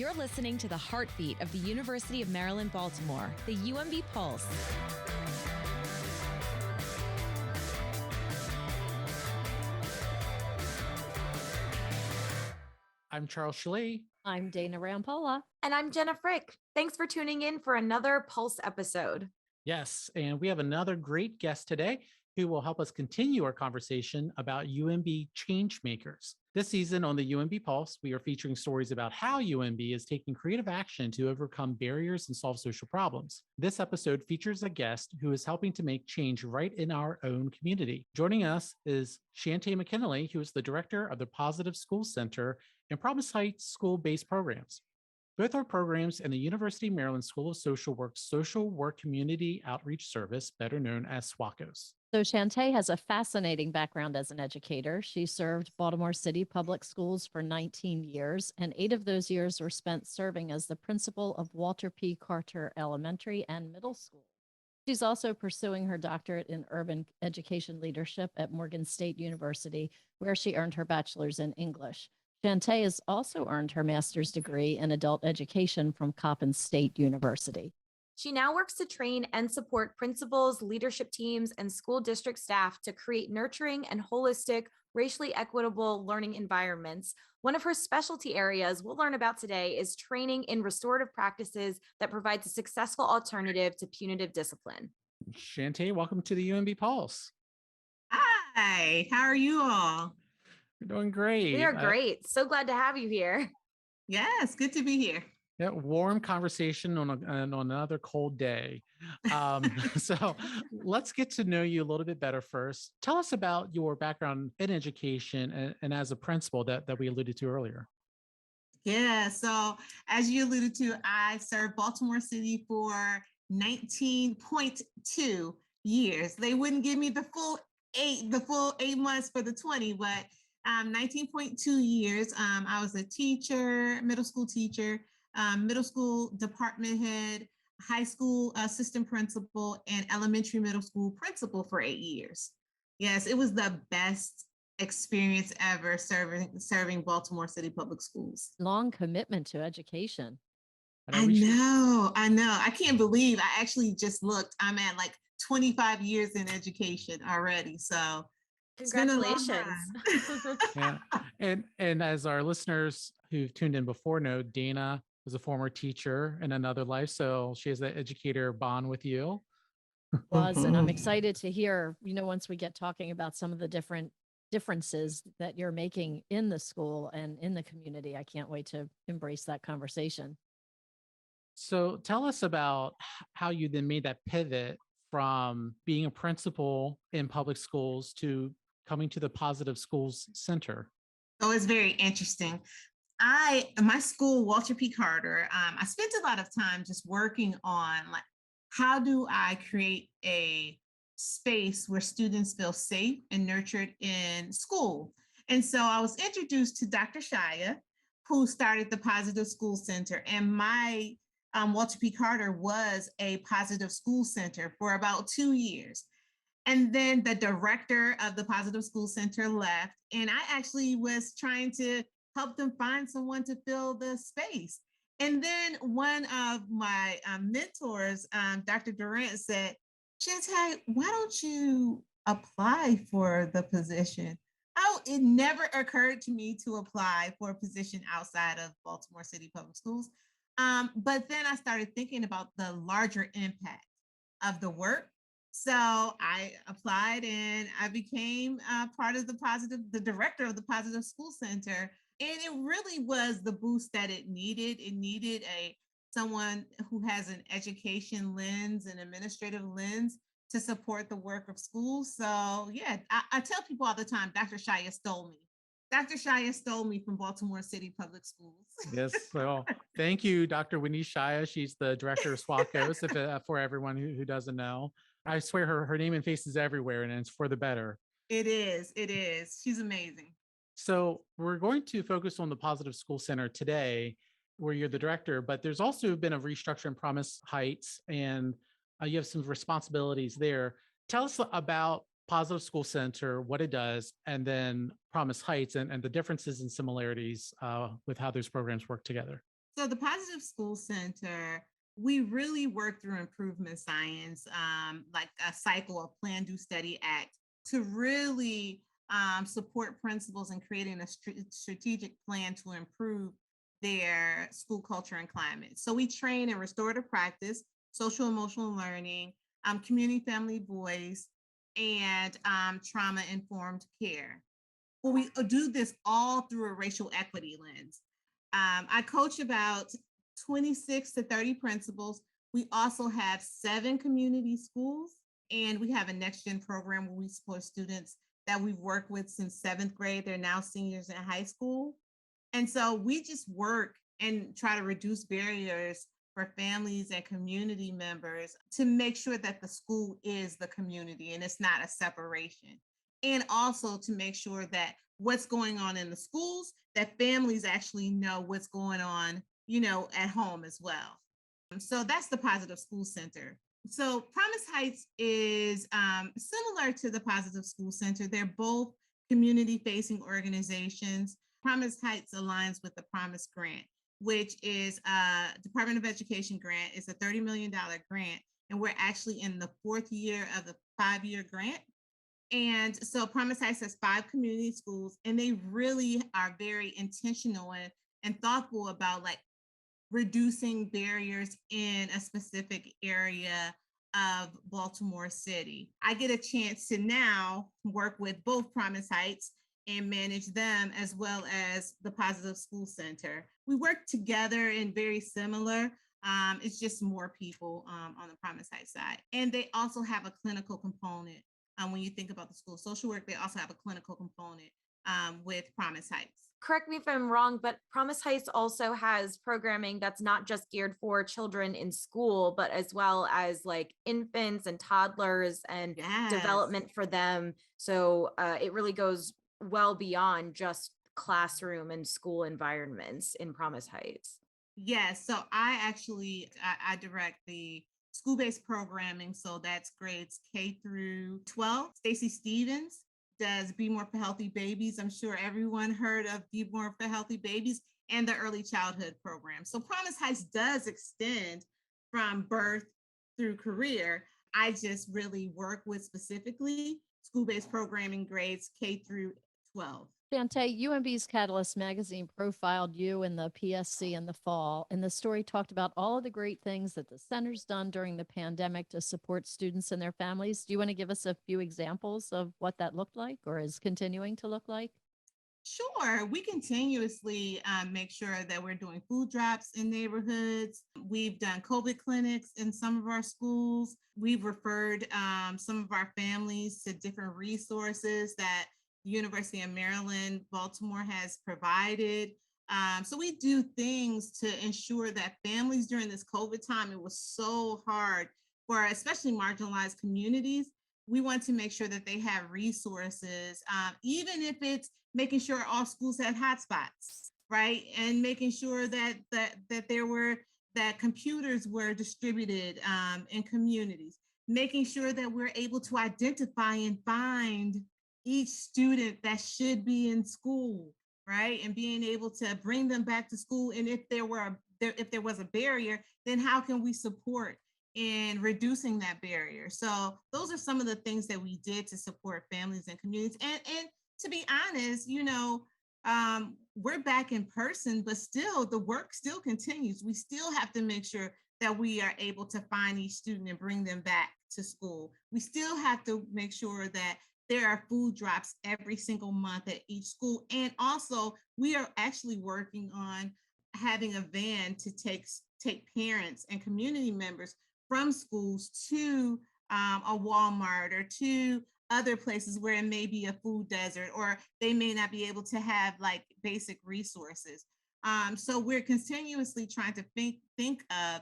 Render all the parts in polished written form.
You're listening to the heartbeat of the University of Maryland, Baltimore, the UMB Pulse. I'm Charles Schley. I'm Dana Rampola. And I'm Jenna Frick. Thanks for tuning in for another Pulse episode. Yes, and we have another great guest today who will help us continue our conversation about UMB change makers. This season on the UMB Pulse, we are featuring stories about how UMB is taking creative action to overcome barriers and solve social problems. This episode features a guest who is helping to make change right in our own community. Joining us is Shantay McKinily, who is the director of the Positive School Center and Promise Heights school-based programs. Both are programs in the University of Maryland School of Social Work's Social Work Community Outreach Service, better known as SWACOS. So Shantay has a fascinating background as an educator. She served Baltimore City Public Schools for 19 years, and 8 of those years were spent serving as the principal of Walter P. Carter Elementary and Middle School. She's also pursuing her doctorate in urban education leadership at Morgan State University, where she earned her bachelor's in English. Shantay has also earned her master's degree in adult education from Coppin State University. She now works to train and support principals, leadership teams, and school district staff to create nurturing and holistic, racially equitable learning environments. One of her specialty areas we'll learn about today is training in restorative practices that provides a successful alternative to punitive discipline. Shantay, welcome to the UMB Pulse. Hi, how are you all? You're doing great. We are great. So glad to have you here. Yes, good to be here. Yeah, warm conversation on another cold day. So let's get to know you a little bit better first. Tell us about your background in education and as a principal that we alluded to earlier. Yeah, so as you alluded to, I served Baltimore City for 19.2 years. They wouldn't give me the full 8 months for the 20, but 19.2 years. I was a teacher, middle school teacher, middle school department head, high school assistant principal, and elementary middle school principal for 8 years. Yes, it was the best experience ever serving Baltimore City Public Schools. Long commitment to education. I know. I can't believe I actually just looked. I'm at like 25 years in education already. So congratulations. Yeah. And as our listeners who've tuned in before know, Dana was a former teacher in another life. So she has that educator bond with you. And I'm excited to hear, once we get talking about some of the differences that you're making in the school and in the community. I can't wait to embrace that conversation. So tell us about how you then made that pivot from being a principal in public schools to coming to the Positive Schools Center. Oh, it's very interesting. My school, Walter P. Carter, I spent a lot of time just working on how do I create a space where students feel safe and nurtured in school. And so I was introduced to Dr. Shaya, who started the Positive School Center. And my Walter P. Carter was a Positive School Center for about 2 years. And then the director of the Positive School Center left, and I actually was trying to help them find someone to fill the space. And then one of my mentors, Dr. Durant, said, Shantay, why don't you apply for the position? Oh, it never occurred to me to apply for a position outside of Baltimore City Public Schools. But then I started thinking about the larger impact of the work. So I applied and I became part of the director of the Positive School Center. And it really was the boost that it needed. It needed someone who has an education lens, an administrative lens to support the work of schools. So yeah, I tell people all the time, Dr. Shaya stole me. Dr. Shaya stole me from Baltimore City Public Schools. Yes, so thank you, Dr. Winnie Shaya. She's the director of SWACOS, for everyone who doesn't know. I swear her name and face is everywhere, and it's for the better. It is. She's amazing. So we're going to focus on the Positive School Center today, where you're the director, but there's also been a restructure in Promise Heights, and you have some responsibilities there. Tell us about Positive School Center, what it does, and then Promise Heights and the differences and similarities with how those programs work together. So the Positive School Center, we really work through improvement science, like a cycle of plan, do, study, act, to really support principals in creating a strategic plan to improve their school culture and climate. So we train in restorative practice, social emotional learning, community family voice, and trauma informed care. Well, we do this all through a racial equity lens. I coach about 26 to 30 principals. We also have 7 community schools, and we have a next gen program where we support students that we've worked with since 7th grade. They're now seniors in high school. And so we just work and try to reduce barriers for families and community members to make sure that the school is the community and it's not a separation. And also to make sure that what's going on in the schools, that families actually know what's going on, at home as well. So that's the Positive School Center. So Promise Heights is similar to the Positive School Center. They're both community facing organizations. Promise Heights aligns with the Promise Grant, which is a Department of Education grant. It's a $30 million grant, and we're actually in the 4th year of the 5-year grant. And so Promise Heights has 5 community schools, and they really are very intentional and thoughtful about like reducing barriers in a specific area of Baltimore City. I get a chance to now work with both Promise Heights and manage them as well as the Positive School Center. We work together and very similar. It's just more people on the Promise Heights side. And they also have a clinical component. When you think about the school of social work, they also have a clinical component with Promise Heights. Correct me if I'm wrong, but Promise Heights also has programming that's not just geared for children in school, but as well as like infants and toddlers and development for them. So it really goes well beyond just classroom and school environments in Promise Heights. Yes. So I direct the school-based programming. So that's grades K through 12. Stacy Stevens does Be More for Healthy Babies. I'm sure everyone heard of Be More for Healthy Babies and the early childhood program. So Promise Heights does extend from birth through career. I just really work with specifically school-based programming grades K through 12. Shantay, UMB's Catalyst magazine profiled you in the PSC in the fall, and the story talked about all of the great things that the center's done during the pandemic to support students and their families. Do you want to give us a few examples of what that looked like or is continuing to look like? Sure. We continuously make sure that we're doing food drops in neighborhoods. We've done COVID clinics in some of our schools. We've referred some of our families to different resources that the University of Maryland, Baltimore has provided. So we do things to ensure that families during this COVID time, it was so hard for especially marginalized communities. We want to make sure that they have resources, even if it's making sure all schools had hotspots, right? And making sure that that computers were distributed in communities, making sure that we're able to identify and find each student that should be in school, right? And being able to bring them back to school. And if there was a barrier, then how can we support in reducing that barrier? So those are some of the things that we did to support families and communities. And to be honest, we're back in person, but still the work still continues. We still have to make sure that we are able to find each student and bring them back to school. We still have to make sure that there are food drops every single month at each school. And also we are actually working on having a van to take parents and community members from schools to a Walmart or to other places where it may be a food desert, or they may not be able to have like basic resources. So we're continuously trying to think of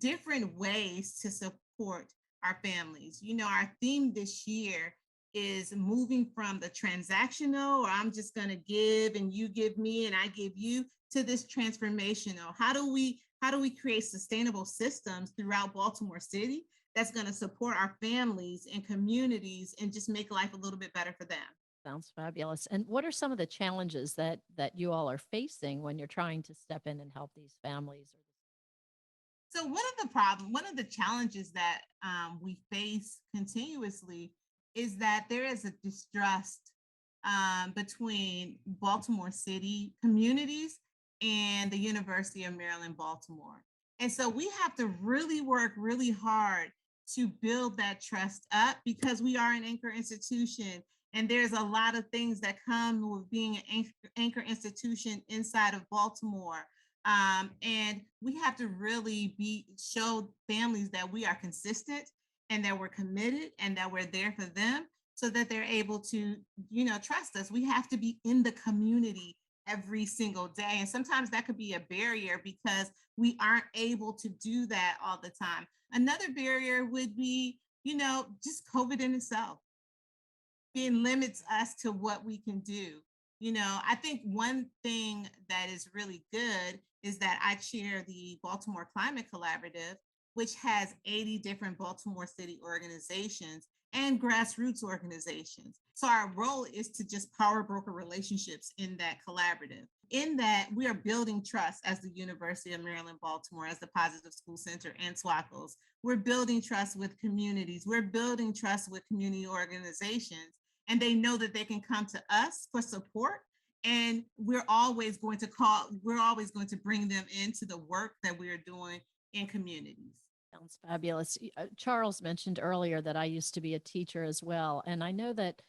different ways to support our families. Our theme this year is moving from the transactional, or I'm just going to give and you give me and I give you, to this transformational. How do we create sustainable systems throughout Baltimore City that's going to support our families and communities and just make life a little bit better for them? Sounds fabulous. And what are some of the challenges that you all are facing when you're trying to step in and help these families? So one of the challenges that we face continuously is that there is a distrust between Baltimore City communities and the University of Maryland, Baltimore. And so we have to really work really hard to build that trust up because we are an anchor institution. And there's a lot of things that come with being an anchor institution inside of Baltimore. And we have to really show families that we are consistent and that we're committed and that we're there for them so that they're able to, trust us. We have to be in the community every single day. And sometimes that could be a barrier because we aren't able to do that all the time. Another barrier would be, just COVID in itself. It limits us to what we can do. I think one thing that is really good is that I chair the Baltimore Climate Collaborative, which has 80 different Baltimore City organizations and grassroots organizations. So our role is to just power broker relationships in that collaborative. In that, we are building trust as the University of Maryland, Baltimore, as the Positive School Center and SWACOs. We're building trust with communities. We're building trust with community organizations. And they know that they can come to us for support. And we're always going to bring them into the work that we're doing in communities. Sounds fabulous. Charles mentioned earlier that I used to be a teacher as well. And I know that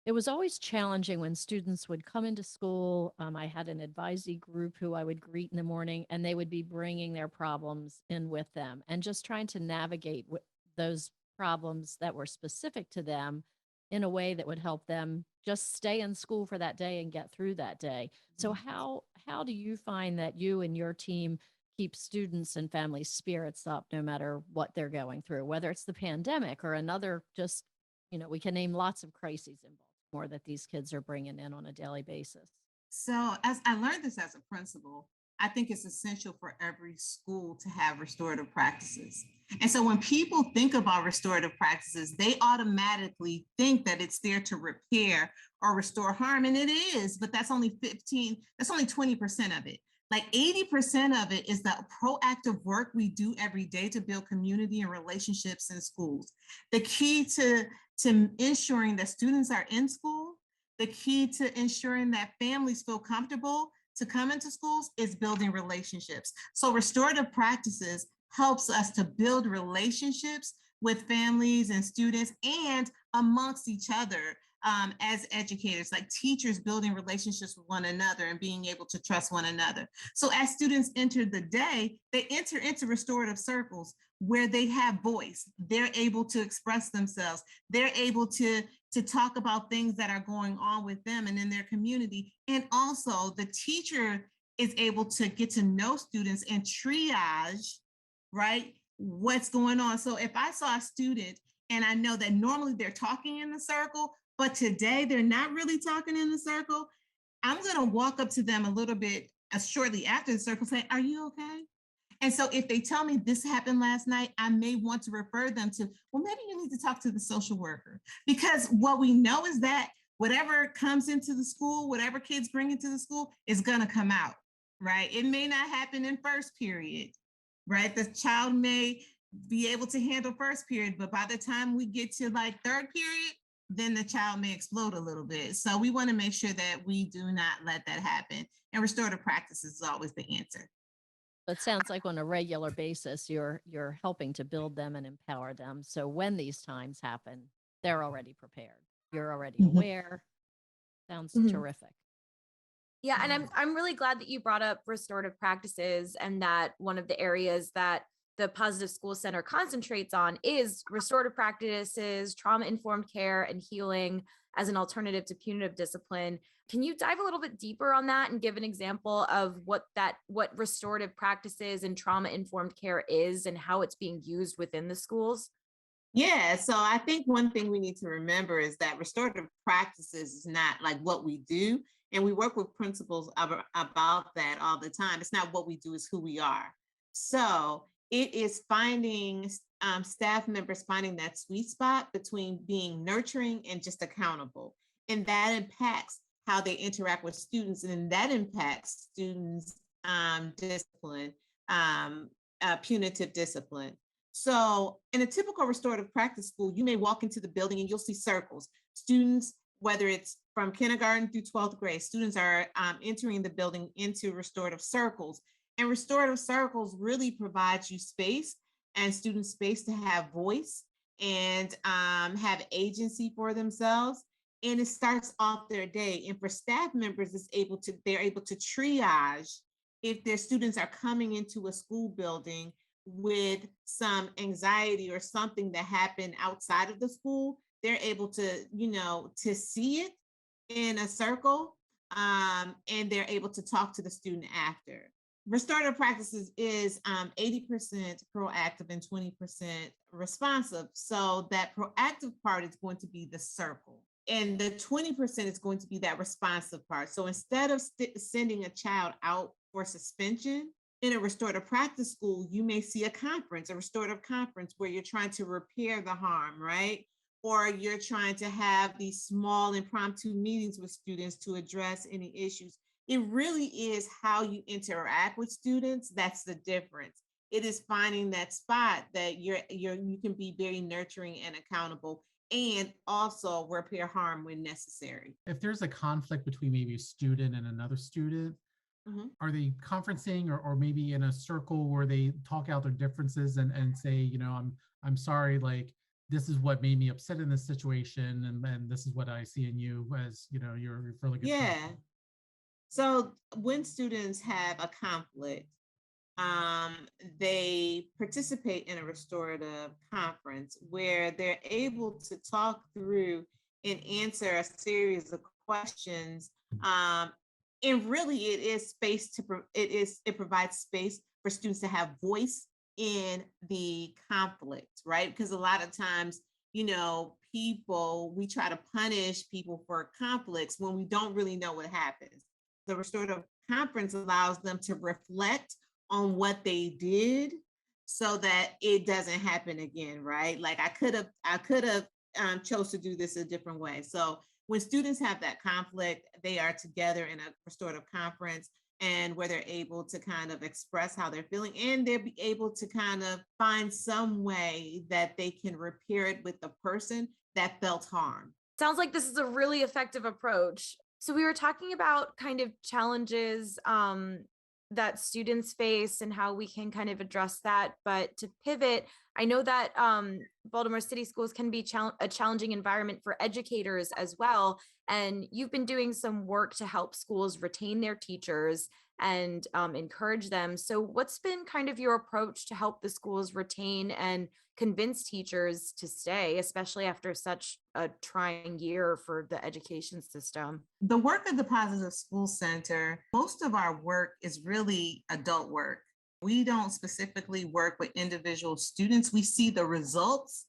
it was always challenging when students would come into school. I had an advisee group who I would greet in the morning, and they would be bringing their problems in with them and just trying to navigate those problems that were specific to them in a way that would help them just stay in school for that day and get through that day. So how do you find that you and your team keep students and families' spirits up no matter what they're going through, whether it's the pandemic or another, just, we can name lots of crises in Baltimore that these kids are bringing in on a daily basis? So as I learned this as a principal, I think it's essential for every school to have restorative practices. And so when people think about restorative practices, they automatically think that it's there to repair or restore harm. And it is, but that's only 20% of it. Like 80% of it is the proactive work we do every day to build community and relationships in schools. The key to ensuring that students are in school, the key to ensuring that families feel comfortable to come into schools is building relationships. So restorative practices helps us to build relationships with families and students and amongst each other as educators, like teachers building relationships with one another and being able to trust one another. So as students enter the day, they enter into restorative circles where they have voice. They're able to express themselves. They're able to talk about things that are going on with them and in their community. And also the teacher is able to get to know students and triage, right, what's going on. So if I saw a student and I know that normally they're talking in the circle, but today they're not really talking in the circle, I'm going to walk up to them a little bit shortly after the circle saying, "Are you okay?" And so if they tell me this happened last night, I may want to refer them to, well, maybe you need to talk to the social worker. Because what we know is that whatever comes into the school, whatever kids bring into the school is going to come out, right? It may not happen in first period, right? The child may be able to handle first period, but by the time we get to like third period, then the child may explode a little bit. So we want to make sure that we do not let that happen. And restorative practices is always the answer. It sounds like on a regular basis, you're helping to build them and empower them. So when these times happen, they're already prepared. You're already aware. Sounds terrific. Yeah, and I'm really glad that you brought up restorative practices and that one of the areas that the Positive School Center concentrates on is restorative practices, trauma-informed care, and healing as an alternative to punitive discipline. Can you dive a little bit deeper on that and give an example of what restorative practices and trauma-informed care is and how it's being used within the schools? Yeah, so I think one thing we need to remember is that restorative practices is not like what we do. And we work with principals about that all the time. It's not what we do, it's who we are. So it is finding staff members finding that sweet spot between being nurturing and just accountable. And that impacts how they interact with students, and that impacts students' discipline, punitive discipline. So in a typical restorative practice school, you may walk into the building and you'll see circles. Students, whether it's from kindergarten through 12th grade, students are entering the building into restorative circles. And restorative circles really provides you space and students space to have voice and have agency for themselves. And it starts off their day. And for staff members, they're able to triage if their students are coming into a school building with some anxiety or something that happened outside of the school. They're able to, to see it in a circle, and they're able to talk to the student after. Restorative practices is 80% proactive and 20% responsive. So that proactive part is going to be the circle. And the 20% is going to be that responsive part. So instead of sending a child out for suspension, in a restorative practice school, you may see a restorative conference where you're trying to repair the harm, right? Or you're trying to have these small impromptu meetings with students to address any issues. It really is how you interact with students. That's the difference. It is finding that spot that you can be very nurturing and accountable, and also repair harm when necessary. If there's a conflict between maybe a student and another student, are they conferencing or maybe in a circle where they talk out their differences and say, I'm sorry, like this is what made me upset in this situation, and this is what I see in you as, you're really good. Yeah. Person. So when students have a conflict, they participate in a restorative conference where they're able to talk through and answer a series of questions. And really, it provides space for students to have voice in the conflict, right? Because a lot of times, we try to punish people for conflicts when we don't really know what happens. The restorative conference allows them to reflect on what they did so that it doesn't happen again, right? Like I could have chose to do this a different way. So when students have that conflict, they are together in a restorative conference, and where they're able to kind of express how they're feeling, and they'll be able to kind of find some way that they can repair it with the person that felt harm. Sounds like this is a really effective approach. So we were talking about kind of challenges that students face and how we can kind of address that. But to pivot, I know that Baltimore City schools can be a challenging environment for educators as well. And you've been doing some work to help schools retain their teachers and encourage them. So what's been kind of your approach to help the schools retain and convince teachers to stay, especially after such a trying year for the education system? The work of the Positive School Center, most of our work is really adult work. We don't specifically work with individual students. We see the results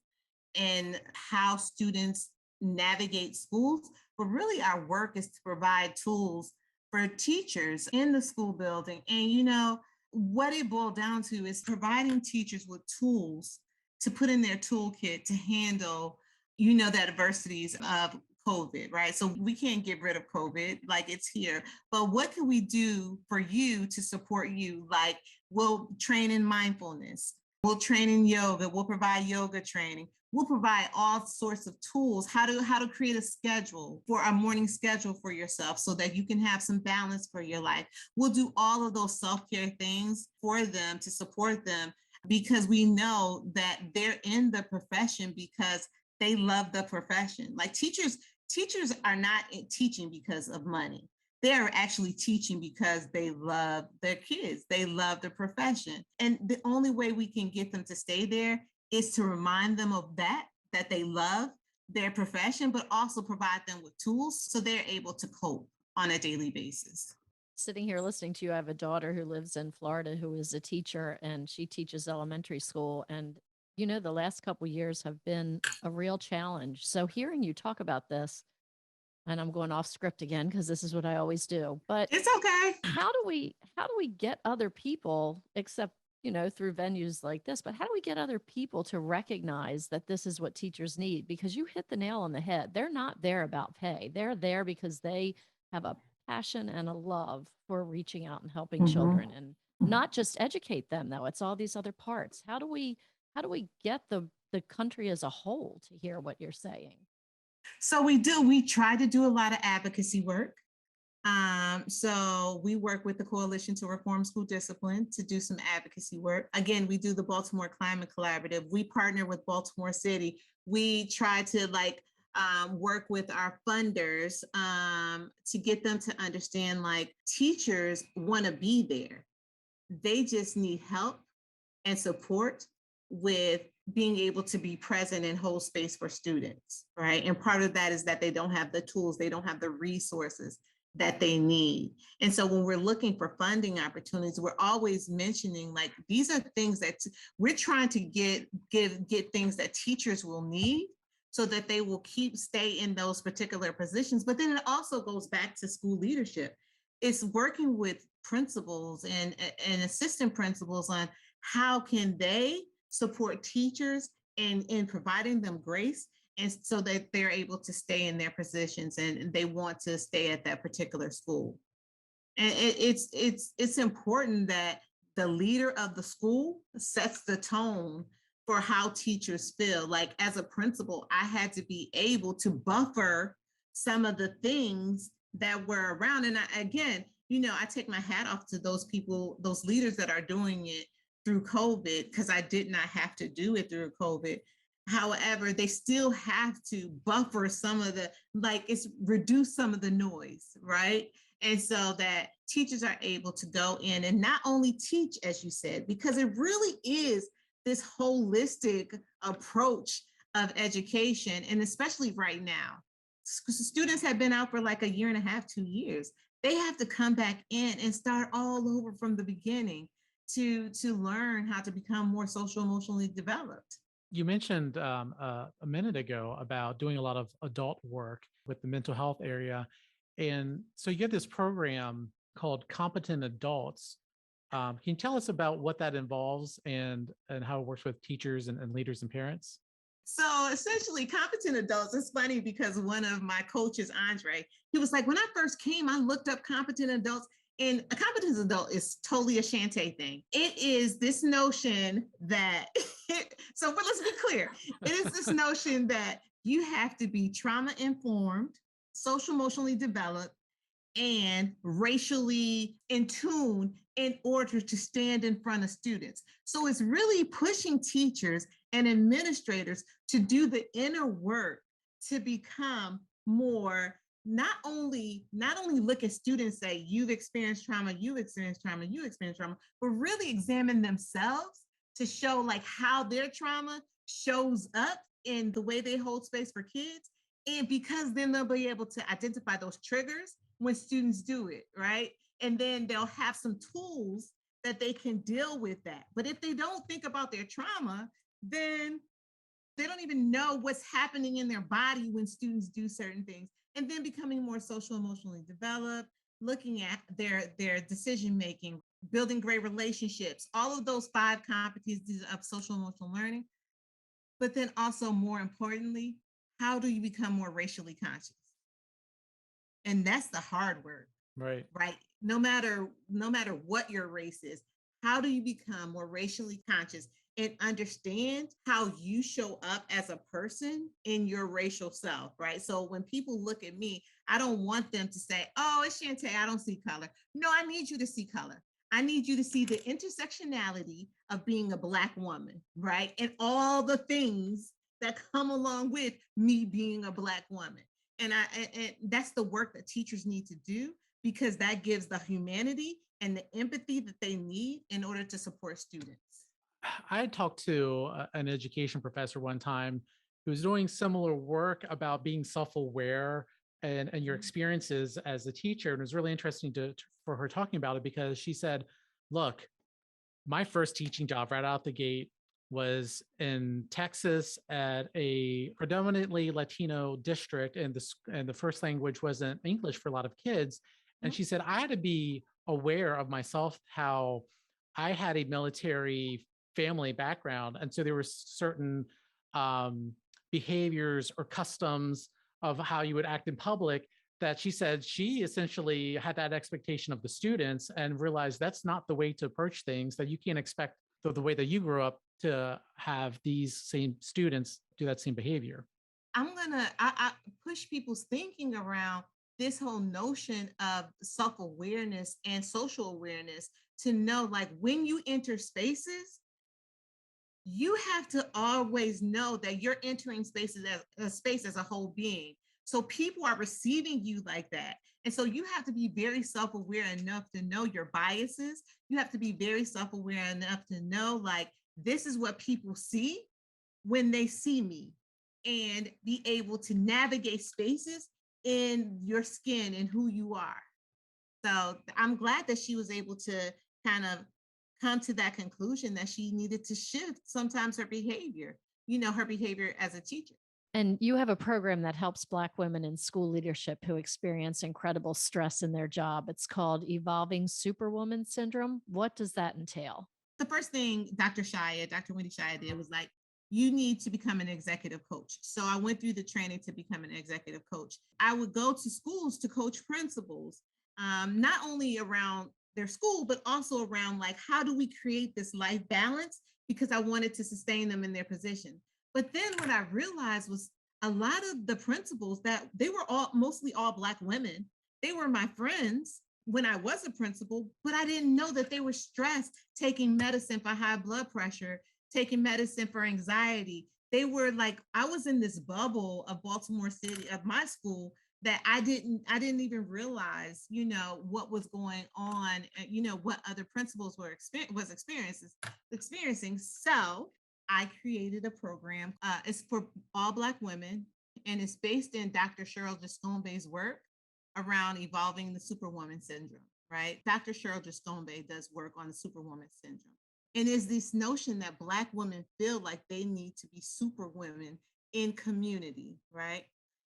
and how students navigate schools, but really our work is to provide tools for teachers in the school building. And what it boiled down to is providing teachers with tools to put in their toolkit to handle, the adversities of COVID, right? So we can't get rid of COVID, like it's here, but what can we do for you to support you? Like we'll train in mindfulness, we'll train in yoga, we'll provide yoga training, we'll provide all sorts of tools, how to create a schedule, for a morning schedule for yourself so that you can have some balance for your life. We'll do all of those self-care things for them to support them, because we know that they're in the profession because they love the profession. Like teachers are not teaching because of money. They're actually teaching because they love their kids. They love the profession. And the only way we can get them to stay there is to remind them of that they love their profession, but also provide them with tools so they're able to cope on a daily basis. Sitting here listening to you, I have a daughter who lives in Florida who is a teacher, and she teaches elementary school. And, the last couple of years have been a real challenge. So hearing you talk about this, and I'm going off script again because this is what I always do, but it's okay. How do we get other people, except, through venues like this, but how do we get other people to recognize that this is what teachers need? Because you hit the nail on the head. They're not there about pay. They're there because they have a passion and a love for reaching out and helping children, and not just educate them though. It's all these other parts. How do we get the country as a whole to hear what you're saying? So we try to do a lot of advocacy work. So we work with the Coalition to Reform School Discipline to do some advocacy work. Again, we do the Baltimore Climate Collaborative. We partner with Baltimore City. We try to work with our funders to get them to understand teachers want to be there. They just need help and support with being able to be present and hold space for students, right? And part of that is that they don't have the tools, they don't have the resources that they need. And so when we're looking for funding opportunities, we're always mentioning these are things that we're trying to get things that teachers will need so that they will stay in those particular positions. But then it also goes back to school leadership. It's working with principals and assistant principals on how can they support teachers in providing them grace, and so that they're able to stay in their positions and they want to stay at that particular school. And it's important that the leader of the school sets the tone for how teachers feel. As a principal, I had to be able to buffer some of the things that were around. And I take my hat off to those people, those leaders that are doing it through COVID, because I did not have to do it through COVID. However, they still have to buffer some of reduce some of the noise, right? And so that teachers are able to go in and not only teach, as you said, because it really is this holistic approach of education. And especially right now, students have been out for a year and a half, 2 years. They have to come back in and start all over from the beginning to learn how to become more social emotionally developed. You mentioned a minute ago about doing a lot of adult work with the mental health area. And so you have this program called Competent Adults. Can you tell us about what that involves and how it works with teachers and leaders and parents? So essentially, Competent Adults is funny because one of my coaches, Andre, he was like, when I first came, I looked up Competent Adults. And a competent adult is totally a Shantay thing. It is this notion that, but let's be clear. It is this notion that you have to be trauma informed, social emotionally developed, and racially in tune in order to stand in front of students. So it's really pushing teachers and administrators to do the inner work to become more not only look at students, say you've experienced trauma, but really examine themselves to show how their trauma shows up in the way they hold space for kids. And because then they'll be able to identify those triggers when students do it, right? And then they'll have some tools that they can deal with that. But if they don't think about their trauma, then they don't even know what's happening in their body when students do certain things. And then becoming more social emotionally developed, looking at their decision making, building great relationships, all of those 5 competencies of social emotional learning. But then also, more importantly, how do you become more racially conscious? And that's the hard work, right? No matter what your race is, how do you become more racially conscious and understand how you show up as a person in your racial self, right? So when people look at me, I don't want them to say, oh, it's Shantay, I don't see color. No, I need you to see color. I need you to see the intersectionality of being a Black woman, right? And all the things that come along with me being a Black woman. And that's the work that teachers need to do, because that gives the humanity and the empathy that they need in order to support students. I had talked to an education professor one time who was doing similar work about being self-aware and your experiences as a teacher. And it was really interesting for her talking about it, because she said, look, my first teaching job right out the gate was in Texas at a predominantly Latino district, and the first language wasn't English for a lot of kids. And she said, I had to be aware of myself, how I had a military family background. And so there were certain behaviors or customs of how you would act in public that she said she essentially had that expectation of the students and realized that's not the way to approach things, that you can't expect the way that you grew up to have these same students do that same behavior. I push people's thinking around this whole notion of self-awareness and social awareness to know, like, when you enter spaces, you have to always know that you're entering spaces as a space as a whole being. So people are receiving you like that. And so you have to be very self-aware enough to know your biases. You have to be very self-aware enough to know, like, this is what people see when they see me, and be able to navigate spaces in your skin and who you are. So I'm glad that she was able to kind of come to that conclusion that she needed to shift sometimes her behavior, her behavior as a teacher. And you have a program that helps Black women in school leadership who experience incredible stress in their job. It's called Evolving Superwoman Syndrome. What does that entail? The first thing Dr. Wendy Shia did was like, you need to become an executive coach. So I went through the training to become an executive coach. I would go to schools to coach principals, not only around their school, but also around, like, how do we create this life balance? Because I wanted to sustain them in their position. But then what I realized was a lot of the principals, that they were mostly all Black women. They were my friends when I was a principal, but I didn't know that they were stressed, taking medicine for high blood pressure, taking medicine for anxiety. They were like, I was in this bubble of Baltimore City, of my school, that I didn't even realize, what was going on, what other principals were experiencing. So I created a program. It's for all Black women, and it's based in Dr. Cheryl Giscombe's work around evolving the Superwoman Syndrome, right? Dr. Cheryl Giscombe does work on the Superwoman Syndrome. And is this notion that Black women feel like they need to be superwomen in community, right?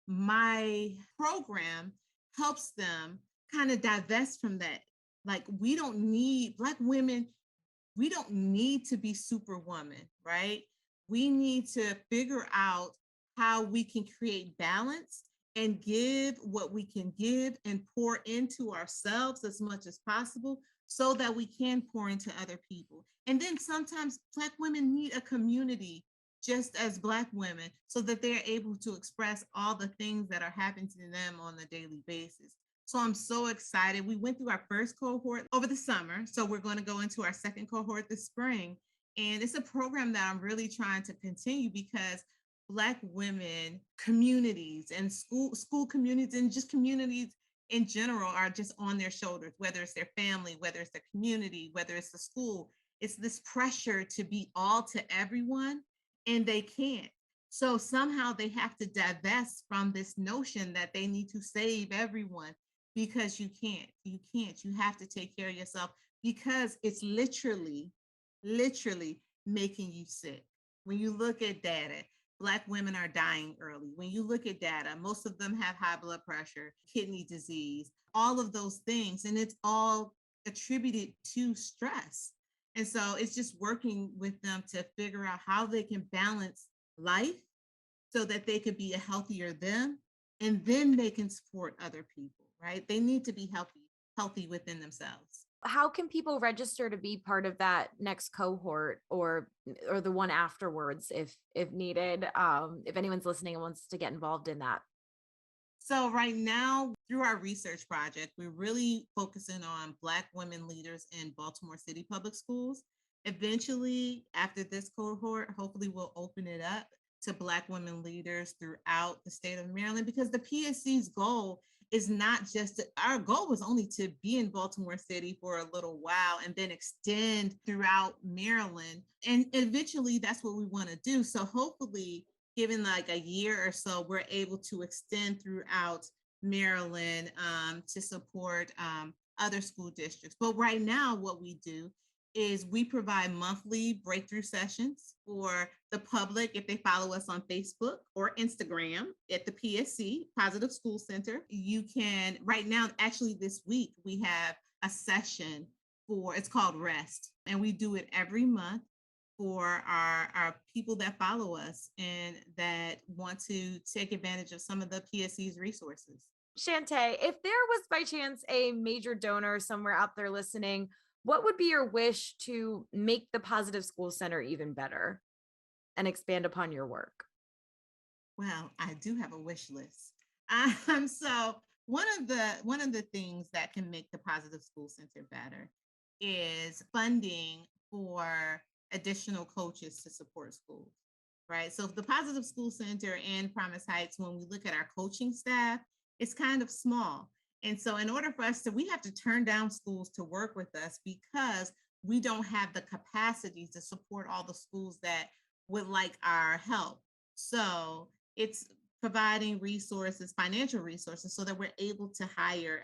My program helps them kind of divest from that. Like, Black women, we don't need to be superwoman, right? We need to figure out how we can create balance and give what we can give and pour into ourselves as much as possible so that we can pour into other people. And then sometimes Black women need a community just as Black women so that they're able to express all the things that are happening to them on a daily basis. So I'm so excited. We went through our first cohort over the summer. So we're going to go into our second cohort this spring. And it's a program that I'm really trying to continue because Black women communities and school communities and just communities in general are just on their shoulders, whether it's their family, whether it's their community, whether it's the school. It's this pressure to be all to everyone, and they can't. So somehow they have to divest from this notion that they need to save everyone, because you can't. You have to take care of yourself, because it's literally making you sick. When you look at data, Black women are dying early. When you look at data, most of them have high blood pressure, kidney disease, all of those things. And it's all attributed to stress. And so it's just working with them to figure out how they can balance life so that they could be a healthier them, and then they can support other people, right? They need to be healthy within themselves. How can people register to be part of that next cohort or the one afterwards if needed? If anyone's listening and wants to get involved in that. So right now, through our research project, we're really focusing on Black women leaders in Baltimore City public schools. Eventually, after this cohort, hopefully we'll open it up to Black women leaders throughout the state of Maryland, because the PSC's goal is not just our goal was only to be in Baltimore City for a little while and then extend throughout Maryland. And eventually that's what we want to do. So hopefully, given like a year or so, we're able to extend throughout Maryland to support other school districts. But right now, what we do is we provide monthly breakthrough sessions for the public. If they follow us on Facebook or Instagram at the PSC, Positive School Center, you can, right now, actually this week, we have a session it's called Rest. And we do it every month for our people that follow us and that want to take advantage of some of the PSC's resources. Shantay, if there was by chance a major donor somewhere out there listening, what would be your wish to make the Positive School Center even better and expand upon your work? Well, I do have a wish list. So one of the things that can make the Positive School Center better is funding for additional coaches to support schools, right? So the Positive School Center and Promise Heights, when we look at our coaching staff, it's kind of small. And so in order for us to, we have to turn down schools to work with us because we don't have the capacity to support all the schools that would like our help. So it's providing resources, financial resources, so that we're able to hire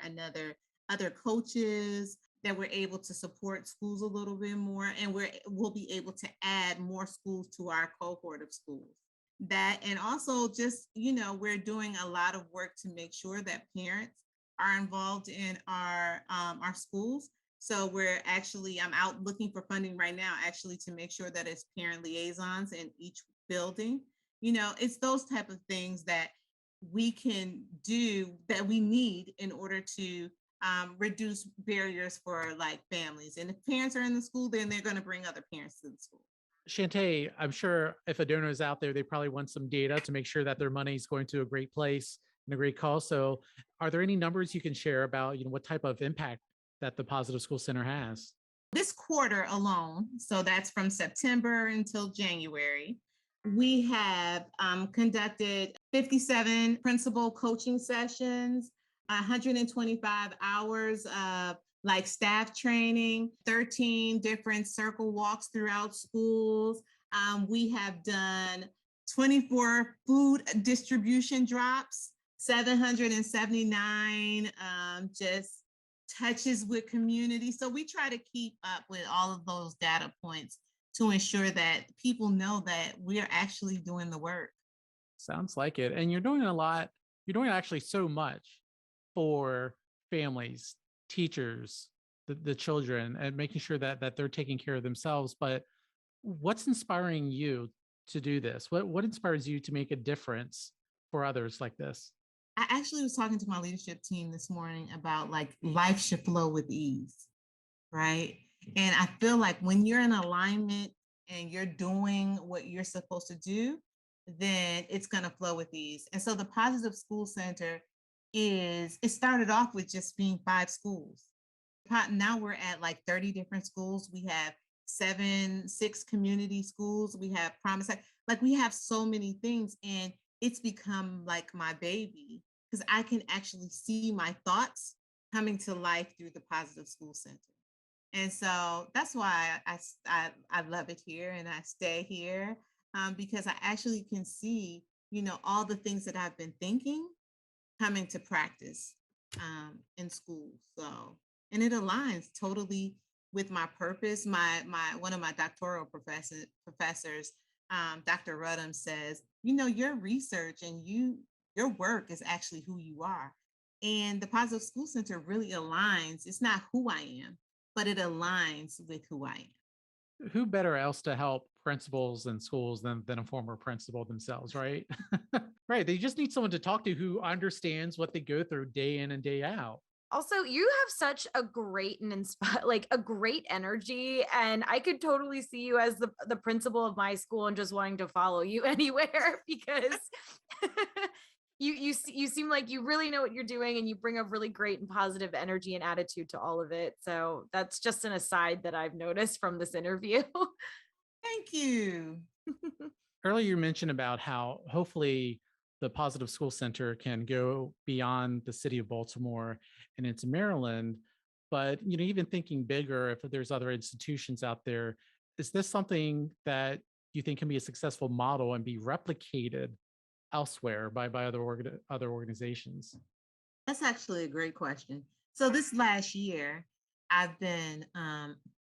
other coaches, that we're able to support schools a little bit more, and we'll be able to add more schools to our cohort of schools. That, and also just, we're doing a lot of work to make sure that parents are involved in our schools. So I'm out looking for funding right now, actually, to make sure that it's parent liaisons in each building. It's those type of things that we can do that we need in order to reduce barriers for like families. And if parents are in the school, then they're going to bring other parents to the school. Shantay, I'm sure if a donor is out there, they probably want some data to make sure that their money is going to a great place and a great cause. So are there any numbers you can share about, what type of impact that the Positive School Center has? This quarter alone, so that's from September until January, we have conducted 57 principal coaching sessions, 125 hours of like staff training, 13 different circle walks throughout schools. We have done 24 food distribution drops, 779 just touches with community. So we try to keep up with all of those data points to ensure that people know that we're actually doing the work. Sounds like it. And you're doing a lot. You're doing actually so much for families, teachers, the children, and making sure that they're taking care of themselves. But what's inspiring you to do this? What inspires you to make a difference for others like this? I actually was talking to my leadership team this morning about like life should flow with ease, right? And I feel like when you're in alignment and you're doing what you're supposed to do, then it's going to flow with ease. And so the Positive School Center it started off with just being 5 schools. Now we're at like 30 different schools. We have 6 community schools. We have Promise, like we have so many things, and it's become like my baby because I can actually see my thoughts coming to life through the Positive School Center. And so that's why I love it here and I stay here because I actually can see, all the things that I've been thinking coming to practice in school. So, and it aligns totally with my purpose. One of my doctoral professors, Dr. Rudham, says, your research and your work is actually who you are. And the Positive School Center really aligns. It's not who I am, but it aligns with who I am. Who better else to help principals and schools than a former principal themselves, right? Right. They just need someone to talk to who understands what they go through day in and day out. Also, you have such a great and a great energy, and I could totally see you as the principal of my school and just wanting to follow you anywhere because you seem like you really know what you're doing, and you bring a really great and positive energy and attitude to all of it. So that's just an aside that I've noticed from this interview. Thank you. Earlier, you mentioned about how hopefully the Positive School Center can go beyond the city of Baltimore and into Maryland. But, even thinking bigger, if there's other institutions out there, is this something that you think can be a successful model and be replicated elsewhere by other organizations? That's actually a great question. So this last year, I've been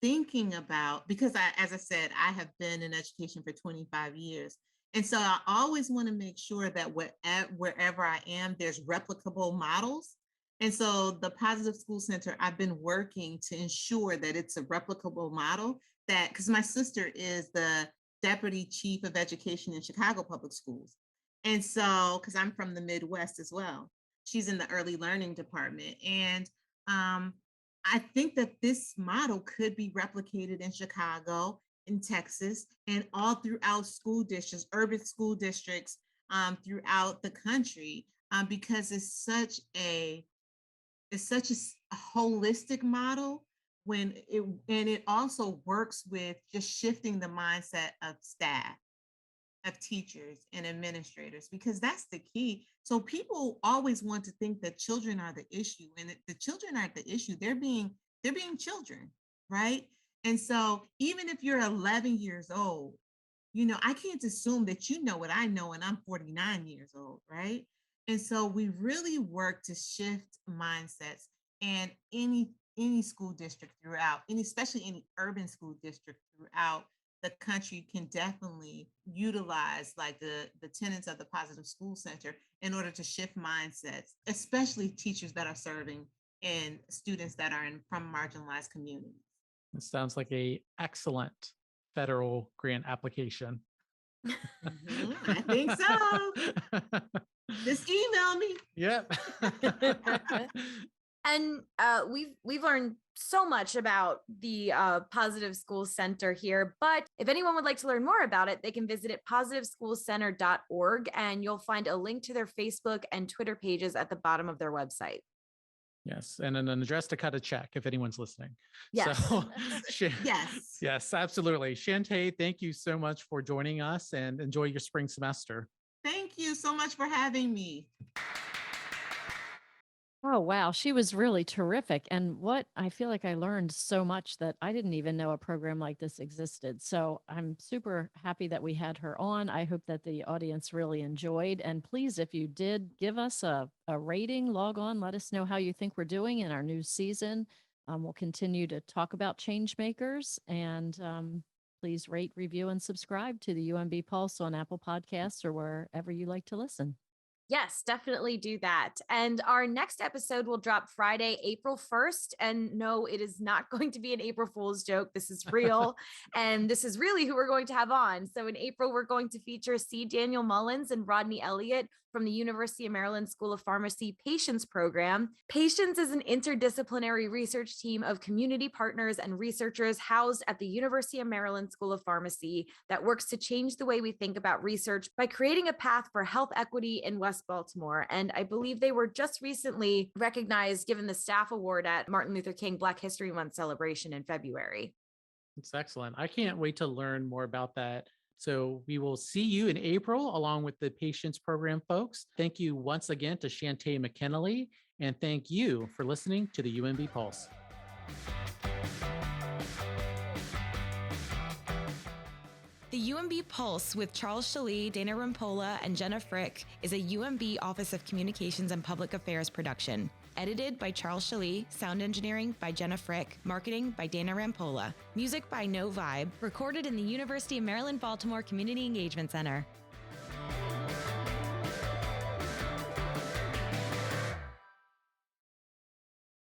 thinking about, because as I said, I have been in education for 25 years. And so I always want to make sure that wherever I am, there's replicable models And so the Positive School Center, I've been working to ensure that it's a replicable model that, because my sister is the Deputy Chief of Education in Chicago Public Schools. And so, because I'm from the Midwest as well, she's in the early learning department. And I think that this model could be replicated in Chicago, in Texas, and all throughout school districts, urban school districts throughout the country, because it's such a holistic model and it also works with just shifting the mindset of staff, of teachers and administrators, because that's the key. So people always want to think that children are the issue, and the children aren't the issue. They're being children, right? And so even if you're 11 years old, I can't assume that you know what I know, and I'm 49 years old, right? And so we really work to shift mindsets, and any school district throughout, especially any urban school district throughout the country can definitely utilize like the tenets of the Positive School Center in order to shift mindsets, especially teachers that are serving and students that are from marginalized communities. It sounds like a excellent federal grant application. I think so. Just email me. Yep. And we've learned so much about the Positive School Center here, but if anyone would like to learn more about it, they can visit at positiveschoolcenter.org, and you'll find a link to their Facebook and Twitter pages at the bottom of their website. Yes, and an address to cut a check if anyone's listening. Yes. So, Yes. Yes, absolutely. Shantay, thank you so much for joining us, and enjoy your spring semester. Thank you so much for having me. Oh, wow. She was really terrific. And I feel like I learned so much that I didn't even know a program like this existed. So I'm super happy that we had her on. I hope that the audience really enjoyed. And please, if you did, give us a rating, log on, let us know how you think we're doing in our new season. We'll continue to talk about change makers, and please rate, review, and subscribe to the UMB Pulse on Apple Podcasts or wherever you like to listen. Yes, definitely do that. And our next episode will drop Friday, April 1st. And no, it is not going to be an April Fool's joke. This is real. And this is really who we're going to have on. So in April, we're going to feature C. Daniel Mullins and Rodney Elliott from the University of Maryland School of Pharmacy Patience Program. Patience is an interdisciplinary research team of community partners and researchers housed at the University of Maryland School of Pharmacy that works to change the way we think about research by creating a path for health equity in West Baltimore. And I believe they were just recently recognized, given the staff award at Martin Luther King Black History Month celebration in February. It's excellent. I can't wait to learn more about that. So we will see you in April along with the Patience Program folks. Thank you once again to Shantay McKinily, and thank you for listening to the UMB Pulse. The UMB Pulse with Charles Shalee, Dana Rampola, and Jenna Frick is a UMB Office of Communications and Public Affairs production. Edited by Charles Shalee, sound engineering by Jenna Frick, marketing by Dana Rampola, music by No Vibe, recorded in the University of Maryland Baltimore Community Engagement Center.